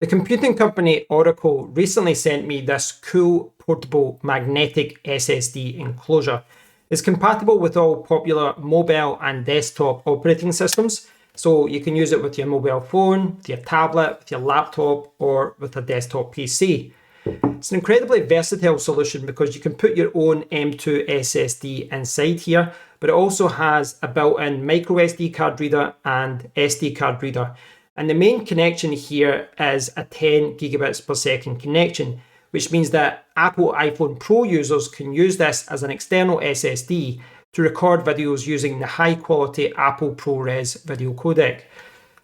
The computing company Orico recently sent me this cool portable magnetic SSD enclosure. It's compatible with all popular mobile and desktop operating systems, so you can use it with your mobile phone, with your tablet, with your laptop, or with a desktop PC. It's an incredibly versatile solution because you can put your own M.2 SSD inside here, but it also has a built-in micro SD card reader and SD card reader. And the main connection here is a 10 gigabits per second connection, which means that Apple iPhone Pro users can use this as an external SSD to record videos using the high-quality Apple ProRes video codec.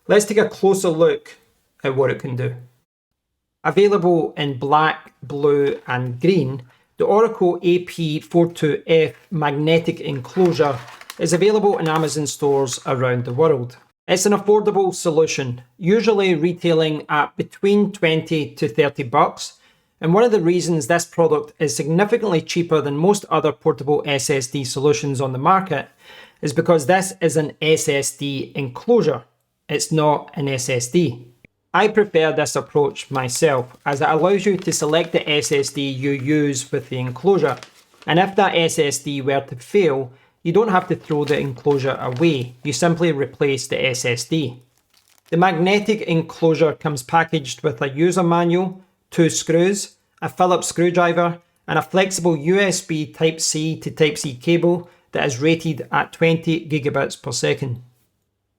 Let's take a closer look at what it can do. Available in black, blue and green, the Orico AP42F magnetic enclosure is available in Amazon stores around the world. It's an affordable solution, usually retailing at between 20 to 30 bucks. And one of the reasons this product is significantly cheaper than most other portable SSD solutions on the market is because this is an SSD enclosure. It's not an SSD. I prefer this approach myself as it allows you to select the SSD you use with the enclosure. And if that SSD were to fail, you don't have to throw the enclosure away. You simply replace the SSD. The magnetic enclosure comes packaged with a user manual, 2 screws, a Phillips screwdriver, and a flexible USB Type-C to Type-C cable that is rated at 20 gigabits per second.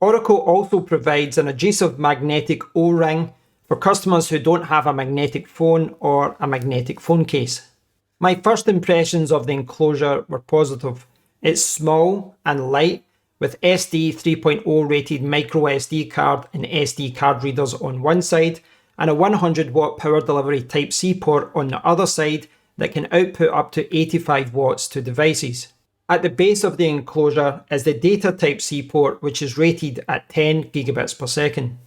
Orico also provides an adhesive magnetic O-ring for customers who don't have a magnetic phone or a magnetic phone case. My first impressions of the enclosure were positive. It's small and light with SD 3.0 rated micro SD card and SD card readers on one side and a 100 watt power delivery Type-C port on the other side that can output up to 85 watts to devices. At the base of the enclosure is the data Type-C port, which is rated at 10 gigabits per second.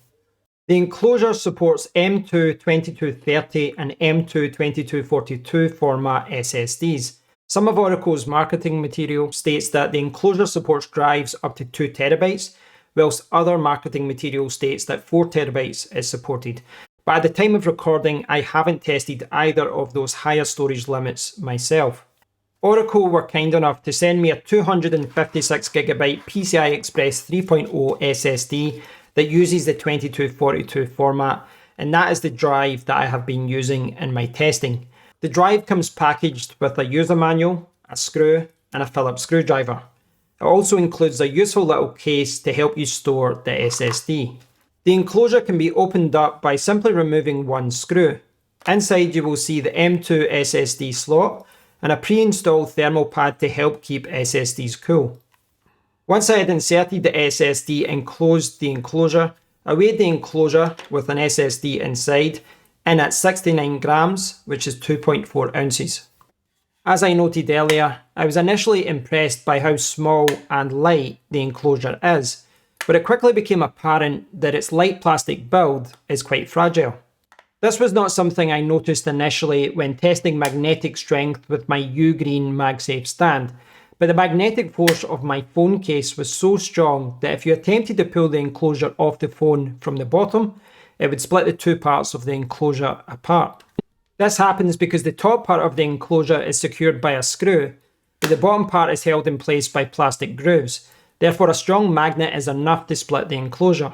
The enclosure supports M.2 2230 and M.2 2242 format SSDs. Some of Orico's marketing material states that the enclosure supports drives up to 2 terabytes, whilst other marketing material states that 4 terabytes is supported. But at the time of recording, I haven't tested either of those higher storage limits myself. Orico were kind enough to send me a 256GB PCI Express 3.0 SSD that uses the 2242 format, and that is the drive that I have been using in my testing. The drive comes packaged with a user manual, a screw, and a Phillips screwdriver. It also includes a useful little case to help you store the SSD. The enclosure can be opened up by simply removing one screw. Inside you will see the M.2 SSD slot and a pre-installed thermal pad to help keep SSDs cool. Once I had inserted the SSD and closed the enclosure, I weighed the enclosure with an SSD inside in at 69 grams, which is 2.4 ounces. As I noted earlier, I was initially impressed by how small and light the enclosure is, but it quickly became apparent that its light plastic build is quite fragile. This was not something I noticed initially when testing magnetic strength with my U-Green MagSafe stand, but the magnetic force of my phone case was so strong that if you attempted to pull the enclosure off the phone from the bottom, it would split the two parts of the enclosure apart. This happens because the top part of the enclosure is secured by a screw, but the bottom part is held in place by plastic grooves. Therefore, a strong magnet is enough to split the enclosure.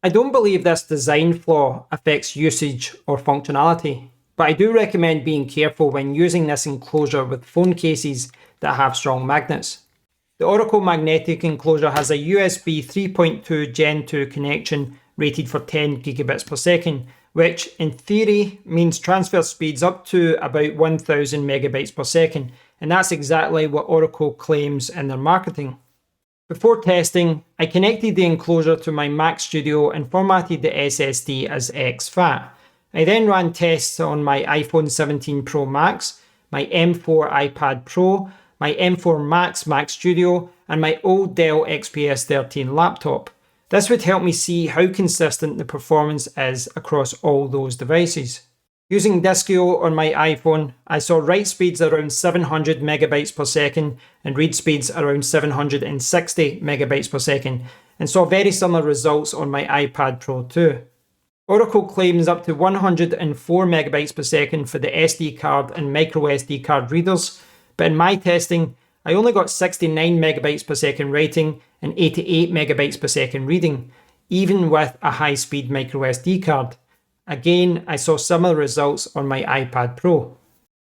I don't believe this design flaw affects usage or functionality, but I do recommend being careful when using this enclosure with phone cases that have strong magnets. The Orico magnetic enclosure has a USB 3.2 Gen 2 connection rated for 10 gigabits per second, which in theory means transfer speeds up to about 1000 megabytes per second, and that's exactly what Orico claims in their marketing. Before testing, I connected the enclosure to my Mac Studio and formatted the SSD as exFAT. I then ran tests on my iPhone 17 Pro Max, my M4 iPad Pro, my M4 Max Mac Studio, and my old Dell XPS 13 laptop. This would help me see how consistent the performance is across all those devices. Using Diskio on my iPhone, I saw write speeds around 700 megabytes per second and read speeds around 760 megabytes per second, and saw very similar results on my iPad Pro too. Orico claims up to 104 megabytes per second for the SD card and micro SD card readers, but in my testing, I only got 69 megabytes per second writing and 88 megabytes per second reading, even with a high-speed micro SD card. Again, I saw similar results on my iPad Pro.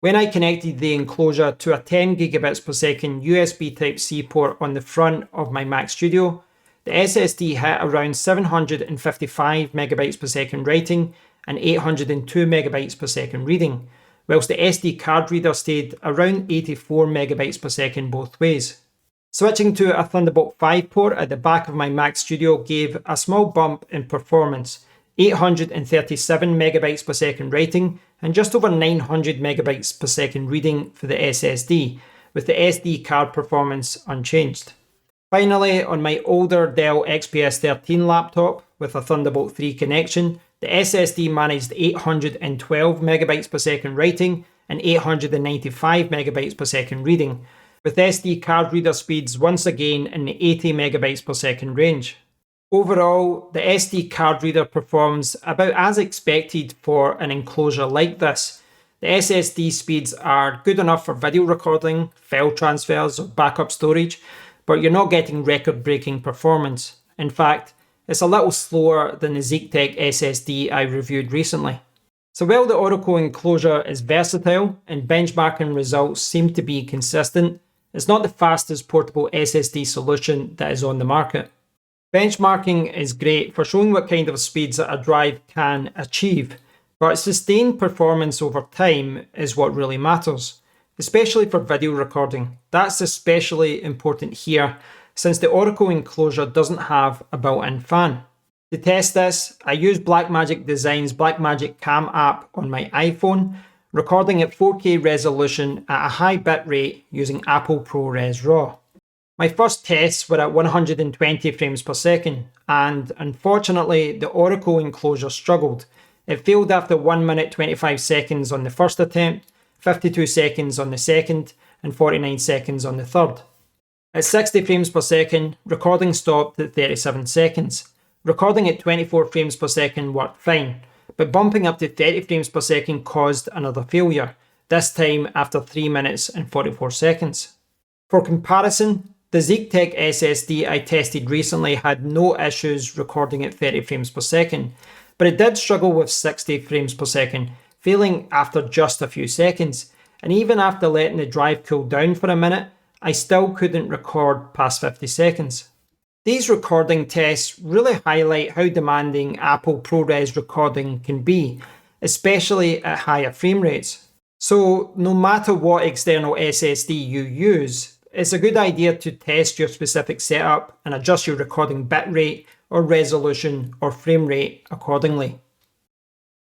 When I connected the enclosure to a 10 gigabits per second USB Type-C port on the front of my Mac Studio, the SSD hit around 755 megabytes per second writing and 802 megabytes per second reading, whilst the SD card reader stayed around 84 megabytes per second both ways. Switching to a Thunderbolt 5 port at the back of my Mac Studio gave a small bump in performance, 837 megabytes per second writing and just over 900 megabytes per second reading for the SSD, with the SD card performance unchanged. Finally, on my older Dell XPS 13 laptop with a Thunderbolt 3 connection, the SSD managed 812 megabytes per second writing and 895 megabytes per second reading, with SD card reader speeds once again in the 80 megabytes per second range. Overall, the SD card reader performs about as expected for an enclosure like this. The SSD speeds are good enough for video recording, file transfers, or backup storage, but you're not getting record-breaking performance. In fact, it's a little slower than the Zike SSD I reviewed recently. So while the Orico enclosure is versatile and benchmarking results seem to be consistent, it's not the fastest portable SSD solution that is on the market. Benchmarking is great for showing what kind of speeds that a drive can achieve, but sustained performance over time is what really matters, especially for video recording. That's especially important here since the Orico enclosure doesn't have a built-in fan. To test this, I used Blackmagic Design's Blackmagic Cam app on my iPhone, recording at 4K resolution at a high bit rate using Apple ProRes RAW. My first tests were at 120 frames per second, and unfortunately the Orico enclosure struggled. It failed after 1 minute 25 seconds on the first attempt, 52 seconds on the second, and 49 seconds on the third. At 60 frames per second, recording stopped at 37 seconds. Recording at 24 frames per second worked fine, but bumping up to 30 frames per second caused another failure, this time after 3 minutes and 44 seconds. For comparison, the Zike SSD I tested recently had no issues recording at 30 frames per second, but it did struggle with 60 frames per second, failing after just a few seconds, and even after letting the drive cool down for a minute, I still couldn't record past 50 seconds. These recording tests really highlight how demanding Apple ProRes recording can be, especially at higher frame rates. So no matter what external SSD you use, it's a good idea to test your specific setup and adjust your recording bitrate or resolution or frame rate accordingly.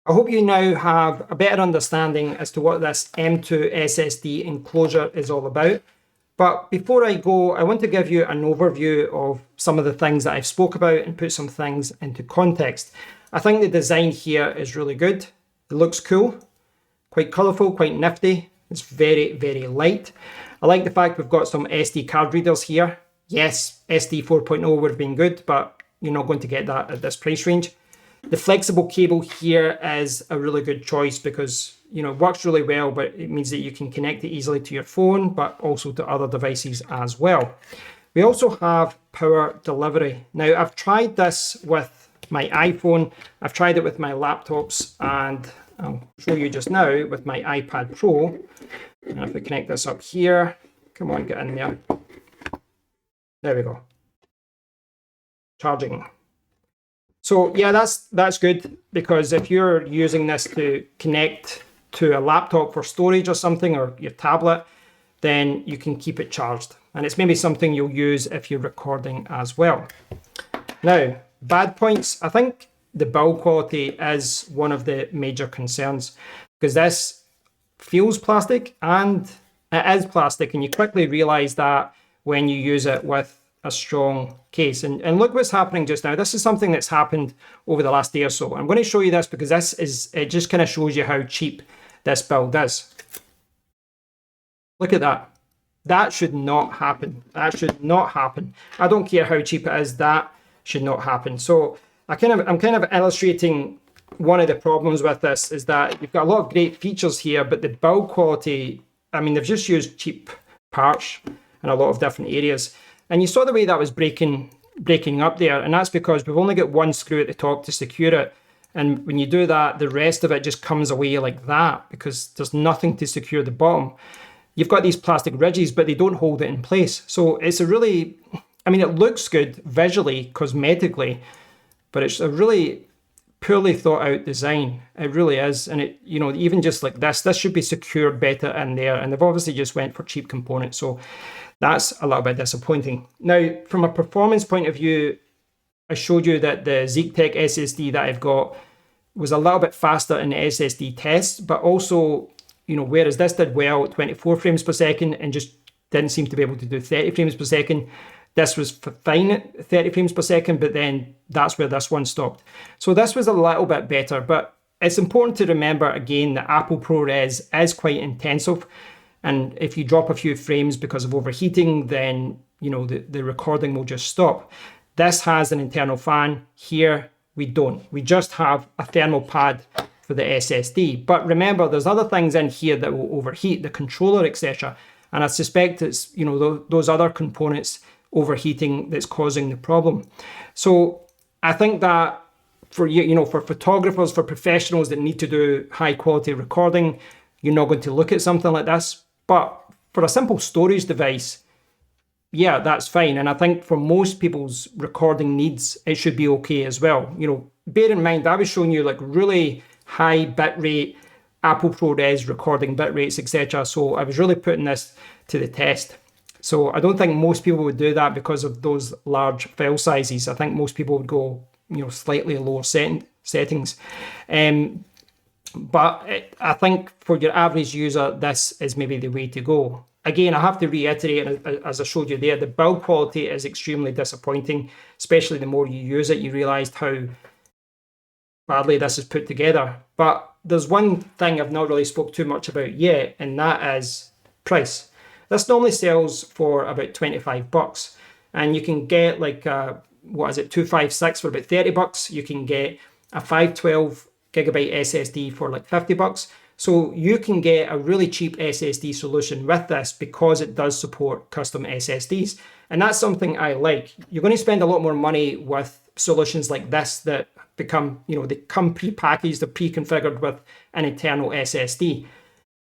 I hope you now have a better understanding as to what this M.2 SSD enclosure is all about. But before I go, I want to give you an overview of some of the things that I've spoke about and put some things into context. I think the design here is really good. It looks cool, quite colourful, quite nifty. It's very, very light. I like the fact we've got some SD card readers here. Yes, SD 4.0 would have been good, but you're not going to get that at this price range. The flexible cable here is a really good choice because, it works really well, but it means that you can connect it easily to your phone, but also to other devices as well. We also have power delivery. Now, I've tried this with my iPhone, I've tried it with my laptops, and I'll show you just now with my iPad Pro. And if we connect this up here, come on, get in there. There we go. Charging. So yeah, that's good, because if you're using this to connect to a laptop for storage or something, or your tablet, then you can keep it charged. And it's maybe something you'll use if you're recording as well. Now, bad points. I think the build quality is one of the major concerns, because this feels plastic, and it is plastic, and you quickly realize that when you use it with a strong case. And look what's happening just now. This is something that's happened over the last day or so. I'm going to show you this because it just kind of shows you how cheap this build is. Look at that. That should not happen. That should not happen. I don't care how cheap it is, that should not happen. So I'm kind of illustrating one of the problems with this is that you've got a lot of great features here, but the build quality, I mean, they've just used cheap parts in a lot of different areas. And you saw the way that was breaking up there, and that's because we've only got one screw at the top to secure it. And when you do that, the rest of it just comes away like that because there's nothing to secure the bottom. You've got these plastic ridges, but they don't hold it in place. So it's a really, I mean, it looks good visually, cosmetically, but it's a really poorly thought out design. It really is. And it, you know, even just like this should be secured better in there. And they've obviously just went for cheap components. So that's a little bit disappointing. Now, from a performance point of view, I showed you that the Zike SSD that I've got was a little bit faster in the SSD tests, but also, you know, whereas this did well at 24 frames per second and just didn't seem to be able to do 30 frames per second, this was fine at 30 frames per second, but then that's where this one stopped. So this was a little bit better, but it's important to remember again that Apple ProRes is quite intensive. And if you drop a few frames because of overheating, then, you know, the recording will just stop. This has an internal fan. Here we don't. We just have a thermal pad for the SSD. But remember, there's other things in here that will overheat, the controller, etc. And I suspect it's, you know, those other components overheating that's causing the problem. So I think that for you know, for photographers, for professionals that need to do high quality recording, you're not going to look at something like this. But for a simple storage device, yeah, that's fine. And I think for most people's recording needs, it should be okay as well. You know, bear in mind, I was showing you like really high bitrate Apple ProRes recording bit rates, etc. So I was really putting this to the test. So I don't think most people would do that because of those large file sizes. I think most people would go, you know, slightly lower settings. But I think for your average user, this is maybe the way to go. Again, I have to reiterate, as I showed you there, the build quality is extremely disappointing, especially the more you use it, you realise how badly this is put together. But there's one thing I've not really spoke too much about yet, and that is price. This normally sells for about 25 bucks, and you can get like, what is it, 256 for about 30 bucks. You can get a 512 gigabyte SSD for like 50 bucks. So you can get a really cheap SSD solution with this because it does support custom SSDs. And that's something I like. You're going to spend a lot more money with solutions like this that become, you know, they come pre-packaged or pre-configured with an internal SSD.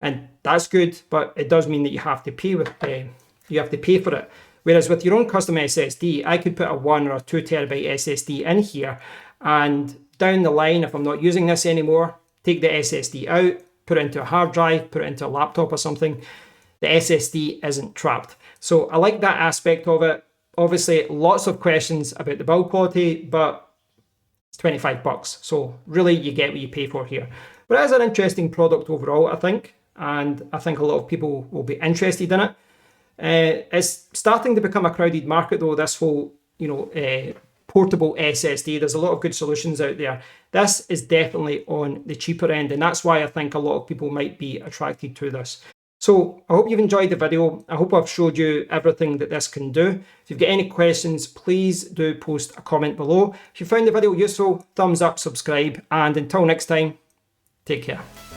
And that's good, but it does mean that you have to pay for it. Whereas with your own custom SSD, I could put a 1 or a 2 terabyte SSD in here, and down the line, if I'm not using this anymore, take the SSD out, put it into a hard drive, put it into a laptop or something. The SSD isn't trapped. So I like that aspect of it. Obviously, lots of questions about the build quality, but it's 25 bucks. So really, you get what you pay for here. But it is an interesting product overall, I think. And I think a lot of people will be interested in it. It's starting to become a crowded market, though, this whole, you know, portable SSD. There's a lot of good solutions out there. This is definitely on the cheaper end, and that's why I think a lot of people might be attracted to this. So I hope you've enjoyed the video. I hope I've showed you everything that this can do. If you've got any questions, please do post a comment below. If you found the video useful, thumbs up, subscribe, and until next time, take care.